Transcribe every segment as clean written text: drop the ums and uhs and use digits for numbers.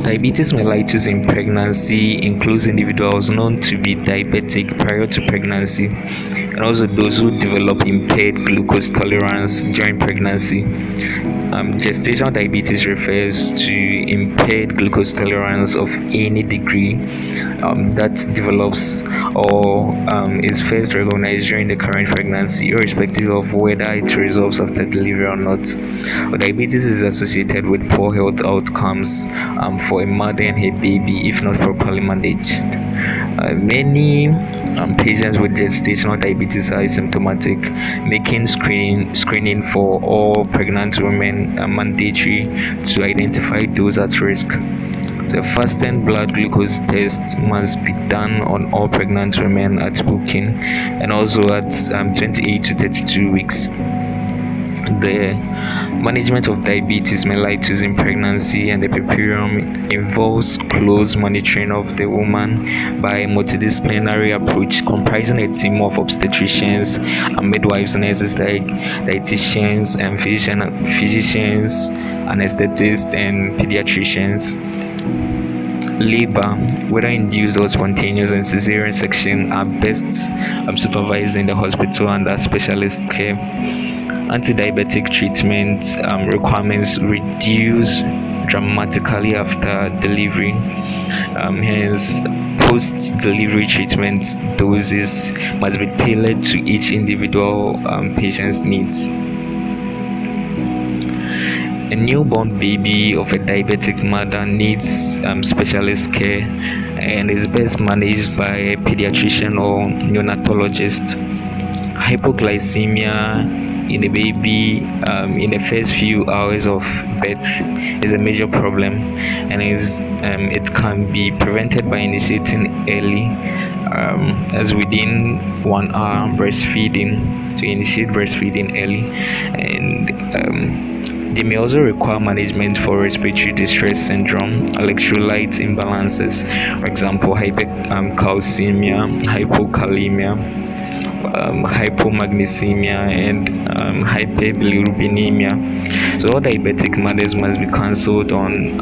Diabetes mellitus in pregnancy includes individuals known to be diabetic prior to pregnancy, and also those who develop impaired glucose tolerance during pregnancy. Gestational diabetes refers to impaired glucose tolerance of any degree that develops or is first recognized during the current pregnancy, irrespective of whether it resolves after delivery or not. But diabetes is associated with poor health outcomes for a mother and her baby if not properly managed. Many patients with gestational diabetes are asymptomatic, making screening for all pregnant women mandatory to identify those at risk. The fasting blood glucose test must be done on all pregnant women at booking and also at 28 to 32 weeks. The management of diabetes mellitus in pregnancy and the puerperium involves close monitoring of the woman by a multidisciplinary approach comprising a team of obstetricians and midwives, nurses like dietitians and physicians, anesthetists and pediatricians. Labor, whether induced or spontaneous, and cesarean section are best supervised in the hospital under specialist care. Anti-diabetic treatment requirements reduce dramatically after delivery. Hence, post-delivery treatment doses must be tailored to each individual patient's needs. A newborn baby of a diabetic mother needs specialist care and is best managed by a pediatrician or neonatologist. Hypoglycemia in a baby in the first few hours of birth is a major problem, and it can be prevented by initiating early, as within 1 hour breastfeeding, to initiate breastfeeding early. And they may also require management for respiratory distress syndrome, electrolyte imbalances, for example, hypocalcemia, hypokalemia, hypomagnesemia, and hyperbilirubinemia. So all diabetic mothers must be cancelled on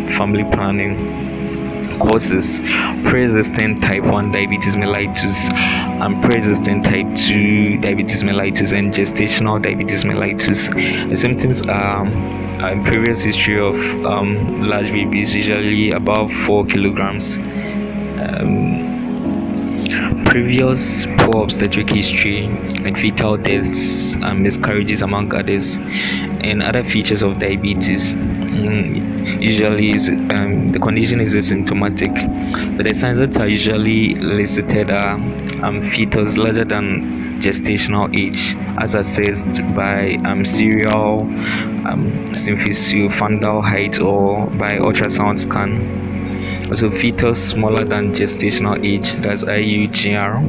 family planning courses. Pre-existing type 1 diabetes mellitus, pre-existing type 2 diabetes mellitus, and gestational diabetes mellitus. The symptoms are previous history of large babies, usually above 4 kilograms, previous poor obstetric history like fetal deaths, miscarriages among others, and other features of diabetes. Usually the condition is asymptomatic, but the signs that are usually listed are fetus larger than gestational age as assessed by serial symphysiofundal height or by ultrasound scan. Also, fetus smaller than gestational age, that's IUGR,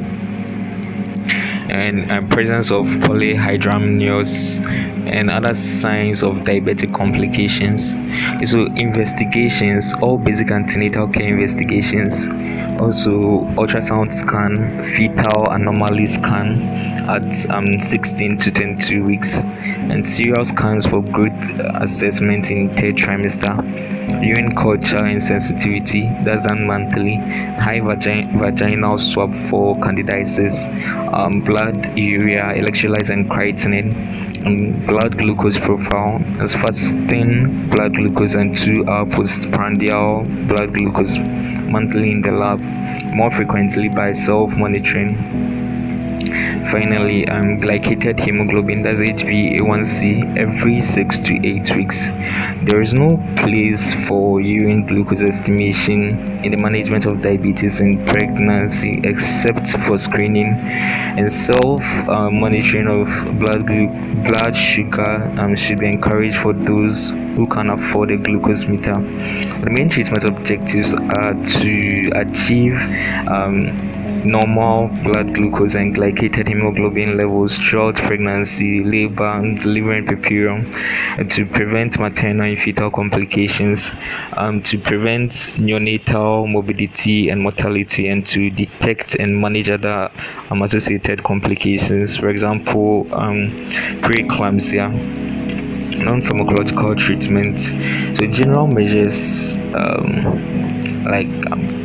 and presence of polyhydramnios and other signs of diabetic complications. So investigations, all basic antenatal care investigations, also ultrasound scan, fetal anomaly scan at 16 to 22 weeks, and serial scans for growth assessment in third trimester, urine culture and sensitivity, that's done monthly, high vaginal swab for candidiasis, blood urea, electrolytes and creatinine, blood glucose profile, as fasting blood glucose and 2-hour postprandial blood glucose monthly in the lab, more frequently by self-monitoring. Finally, glycated hemoglobin, that's HbA1c, every 6 to 8 weeks. There is no place for urine glucose estimation in the management of diabetes in pregnancy except for screening, and self-monitoring of blood sugar should be encouraged for those who can afford a glucose meter. The main treatment objectives are to achieve normal blood glucose and glycated hemoglobin levels throughout pregnancy, labor, and delivery and puerperium, to prevent maternal and fetal complications, to prevent neonatal morbidity and mortality, and to detect and manage other associated complications, for example, preeclampsia. Non-pharmacological treatment. So general measures like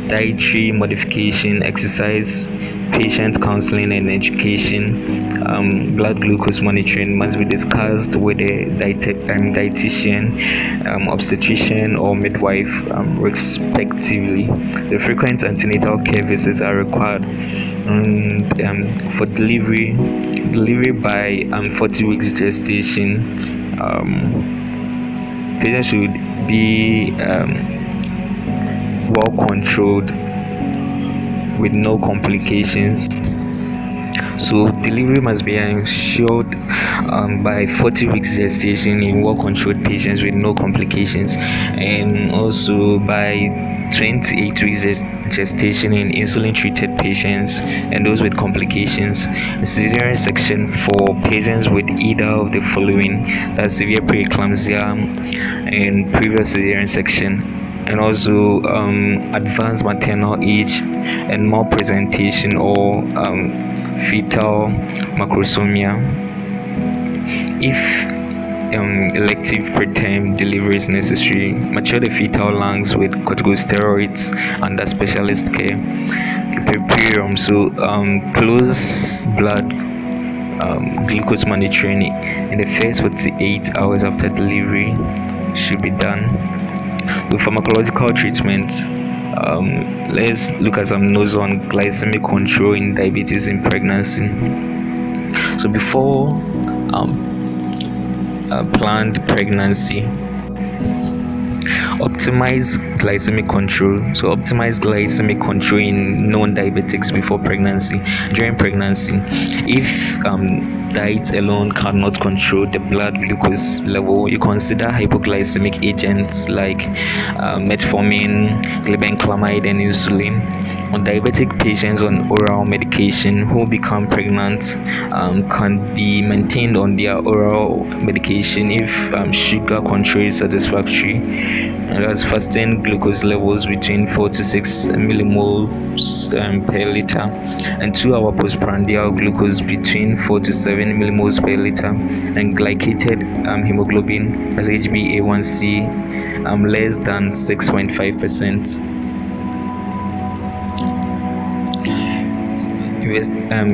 dietary modification, exercise, patient counseling and education, blood glucose monitoring must be discussed with a dietitian, obstetrician or midwife, respectively. The frequent antenatal care visits are required. And for delivery by 40 weeks gestation, patients should be well controlled with no complications. So delivery must be ensured by 40 weeks gestation in well-controlled patients with no complications, and also by 28 weeks gestation in insulin-treated patients and those with complications. Cesarean section for patients with either of the following: that's severe preeclampsia and previous cesarean section, and also advanced maternal age and malpresentation or fetal macrosomia. If elective preterm delivery is necessary, mature the fetal lungs with corticosteroids under specialist care. Puerperium, so close blood glucose monitoring in the first 48 hours after delivery should be done. With pharmacological treatment, let's look at some notes on glycemic control in diabetes in pregnancy. So before planned pregnancy, optimize glycemic control. So optimize glycemic control in non-diabetics before pregnancy. During pregnancy, if diet alone cannot control the blood glucose level, you consider hypoglycemic agents like metformin, glibenclamide and insulin. On diabetic patients on oral medication who become pregnant can be maintained on their oral medication if sugar control is satisfactory, and that's fasting glucose levels between 4 to 6 millimoles per liter, and 2-hour postprandial glucose between 4 to 7 millimoles per liter, and glycated hemoglobin as HbA1c less than 6.5%.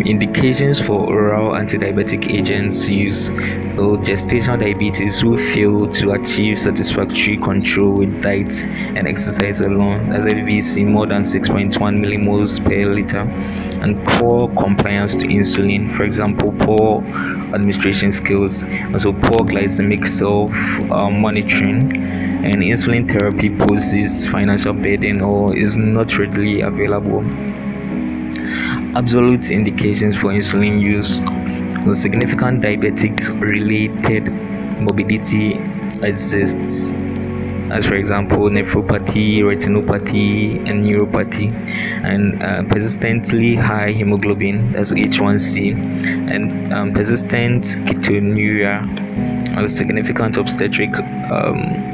Indications for oral anti-diabetic agents use. So gestational diabetes who fail to achieve satisfactory control with diet and exercise alone, as FBC more than 6.1 millimoles per liter, and poor compliance to insulin, for example poor administration skills, also poor glycemic self monitoring, and insulin therapy poses financial burden or is not readily available. Absolute indications for insulin use. Significant diabetic related morbidity exists, as for example nephropathy, retinopathy and neuropathy, and persistently high hemoglobin, that's H1C, and persistent ketonuria, or significant obstetric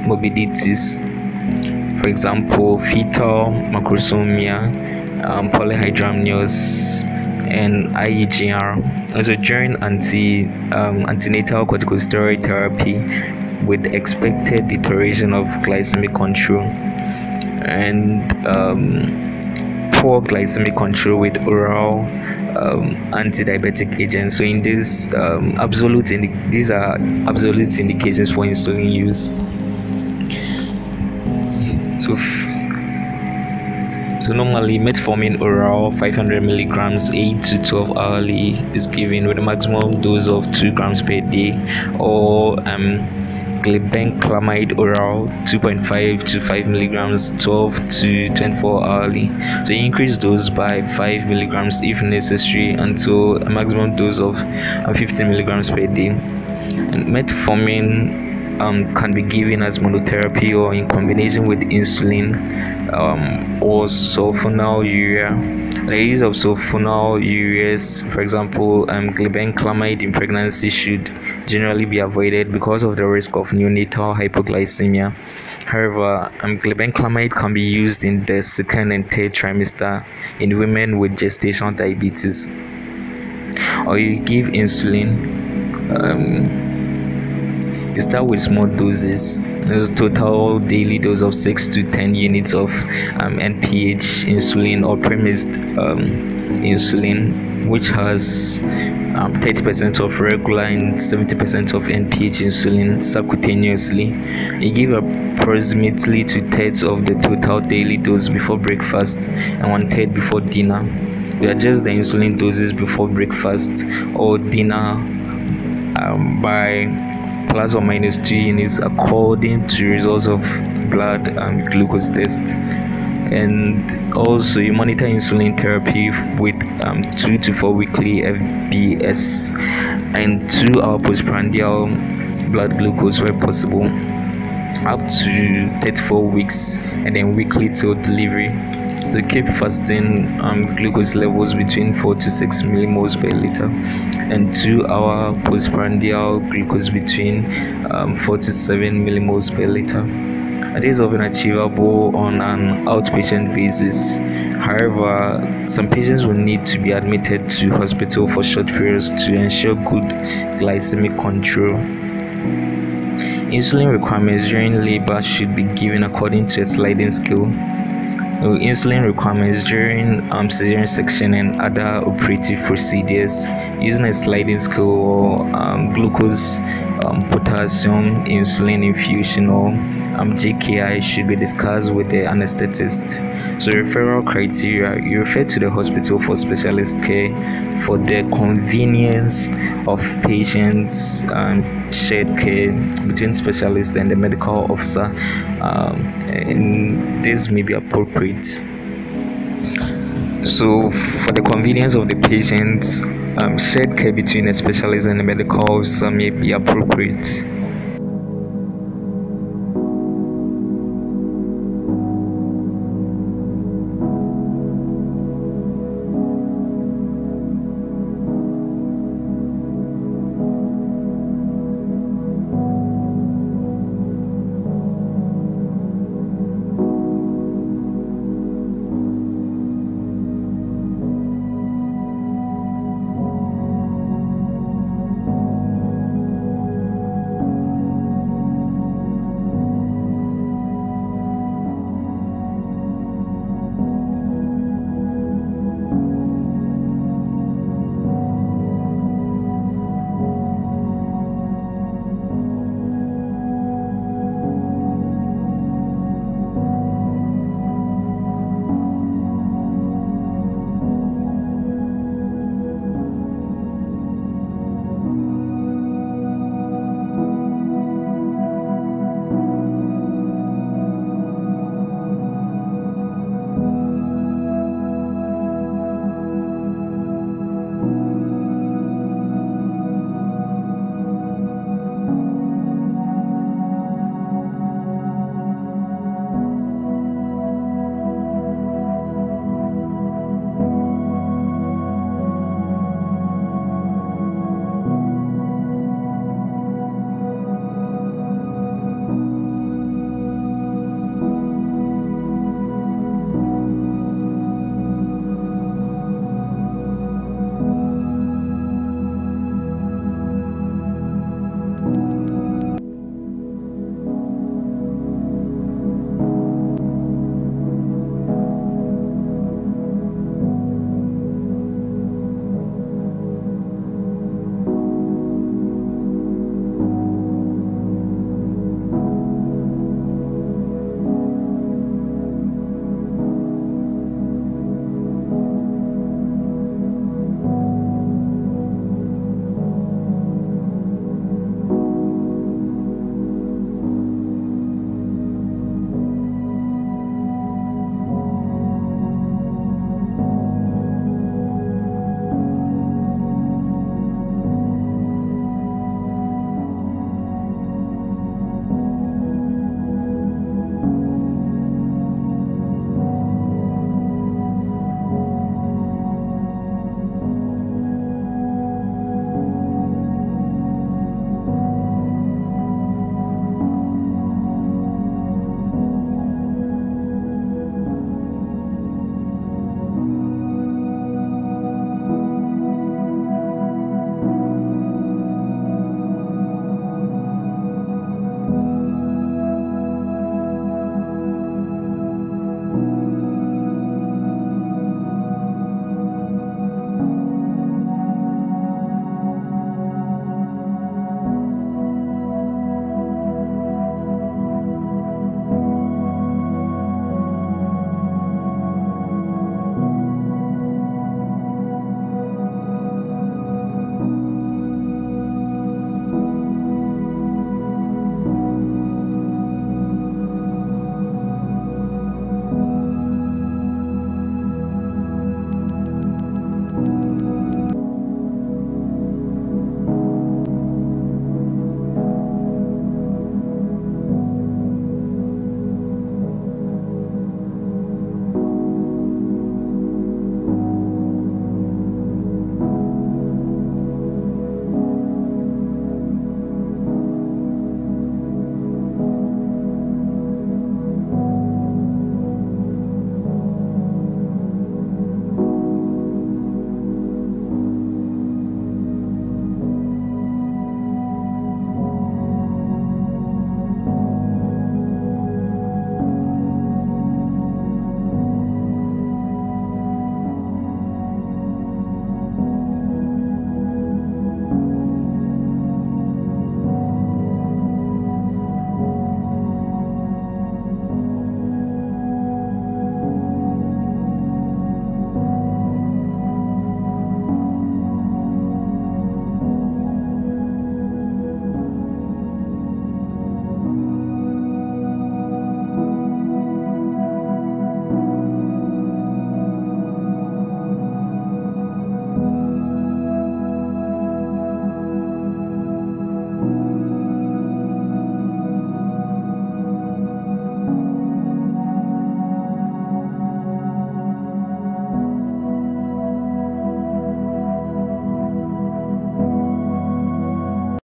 morbidities, for example fetal macrosomia, polyhydramnios and IEGR. Also during antenatal corticosteroid therapy with expected deterioration of glycemic control, and poor glycemic control with oral anti-diabetic agents. So in this these are absolute indications for insulin use. So normally metformin oral 500 milligrams 8 to 12 hourly is given with a maximum dose of 2 grams per day, or glibenclamide oral 2.5 to 5 milligrams 12 to 24 hourly. So increase dose by 5 milligrams if necessary until a maximum dose of 50 milligrams per day. And metformin can be given as monotherapy or in combination with insulin or sulfonylurea. The use of sulfonylureas, for example glibenclamide in pregnancy, should generally be avoided because of the risk of neonatal hypoglycemia. However, glibenclamide can be used in the second and third trimester in women with gestational diabetes. Or you give insulin You start with small doses. There's a total daily dose of 6 to 10 units of NPH insulin or premised insulin, which has 30% of regular and 70% of NPH insulin subcutaneously. You give approximately 2/3 of the total daily dose before breakfast and 1/3 before dinner. We adjust the insulin doses before breakfast or dinner by plus or minus 2 units according to results of blood and glucose test. And also you monitor insulin therapy with 2 to 4 weekly FBS and 2-hour postprandial blood glucose where possible, up to 34 weeks, and then weekly till delivery. We keep fasting glucose levels between 4 to 6 millimoles per liter, and 2-hour postprandial glucose between 4 to 7 millimoles per liter. It is often achievable on an outpatient basis. However, some patients will need to be admitted to hospital for short periods to ensure good glycemic control. Insulin requirements during labor should be given according to a sliding scale. Insulin requirements during cesarean section and other operative procedures using a sliding scale or glucose, potassium, insulin infusion or JKI should be discussed with the anesthetist. So referral criteria: you refer to the hospital for specialist care for the convenience of patients, shared care between specialist and the medical officer, and this may be appropriate. So for the convenience of the patients, shared care between a specialist and a medical officer may be appropriate.